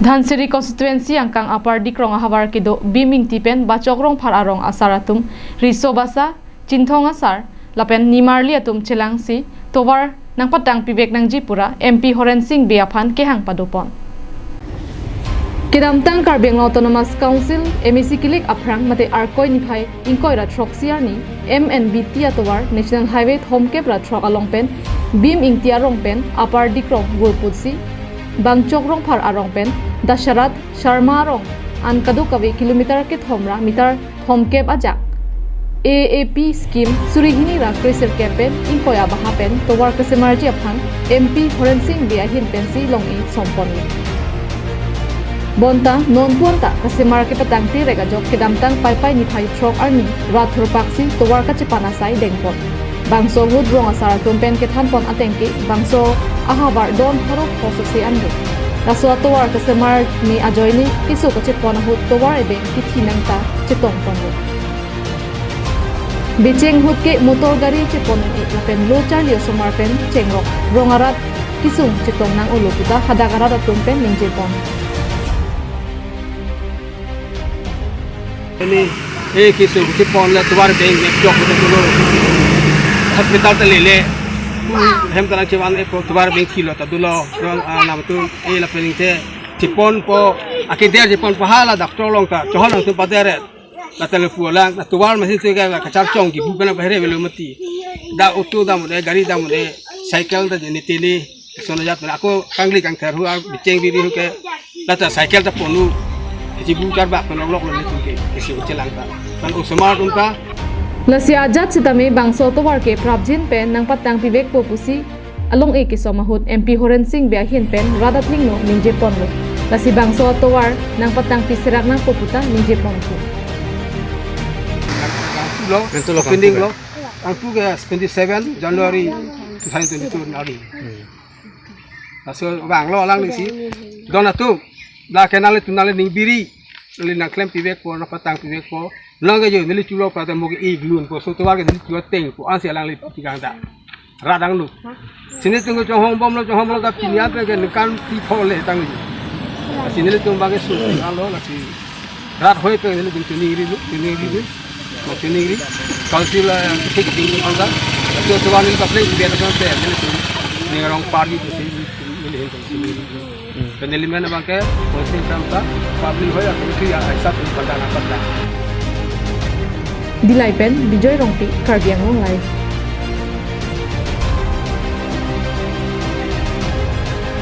Dhansiri constituency angkang apar dikrong habar kido biming tipen bacokrong pararong asaratum riso basa cinthong asar lapen nimarli atum celangsi towar nang patang pibek nang jipura MP Horen Singh Biaphan kehang padopon. Kedamtang Karbeng Autonomous Council MEC kilik aprang mate arkoi niphai ingkoi ra throk siani MNBT atowar National Highway Homkep ra throk alongpen bim ingtia rongpen apar dikrong gurputsi bangchokrong par arongpen Dasharat Sharma rong an kadukawi kilometer ke thomra mitar Homkep ajak AAP scheme surihini ra krisir campaign ingkoya bahapen towar kesemarji aphang MP Horen Singh Biaphan pensi longi somponni Bonta non puanta kasemar ke petang ti rega jok kedamtang pai ni phai throk army rathur paksi towar ka chepana sai dengpon bangso hud rong asar tumpen ke thanpon atengki bangso ahabar don horok posose andu raso towar kasemar ni ajoini kisu ka chepona hud towar ebe ki thinangta chetong pondu Biceng hud ke motor gari chepon e lapen lo charli somar pen chengrok rongarat kisung chetong nang ulo puta hadagara tumpen ningjepon ini kisah cipon le tuar beng jok betul hospital terlele hem tanah ciwan tuar beng kilo tadulo nama tu la pening te cipon po akhirnya cipon pahala doktor long ta cohon lang tu paderet la telefon lang tuar masih tu kayak kacar cong ki bukan apa hele belum mati da utu da mude gari da mude cycle da jenis tini sono jat aku kangli kang terhu biceng diri ke la ta cycle ta ponu Ibu karba penolok lalu tungke isi ucelang ta. Kan usmar unta. Lasi ajat sitame bangso to warke prabjin pen nang patang pibek popusi along e kisomahut MP Horen Singh Biaphan pen rada thingno ningje ponlo. Lasi bangso to war nang patang pisirak nang poputa ningje ponku. Lo pending lo. Angku ke 27 Januari 2022 nari. Asal bang lo lang disi. Dona tu la kenal tunale ning biri li na klem pibek po na patang pibek po langa jo nili chulo pa ta mo gi glun po so to wa ge nili chulo teng po an se lang li tikang da radang lu sini tungo chong hom bom lo da pinya pe ge kan ti pho le tang ji sini le tung ba ge su lo la si rat hoi pe nili tung ni ri mo chuni ri council tik ding on da to wa nili ka play be ta pe nili tung ni rong party to si nili hen Peneliman abang ke posting samsa public hoya kami ya aisyah pada nak pada. Dilai pen Bijoy Rongpi Karbeng Live.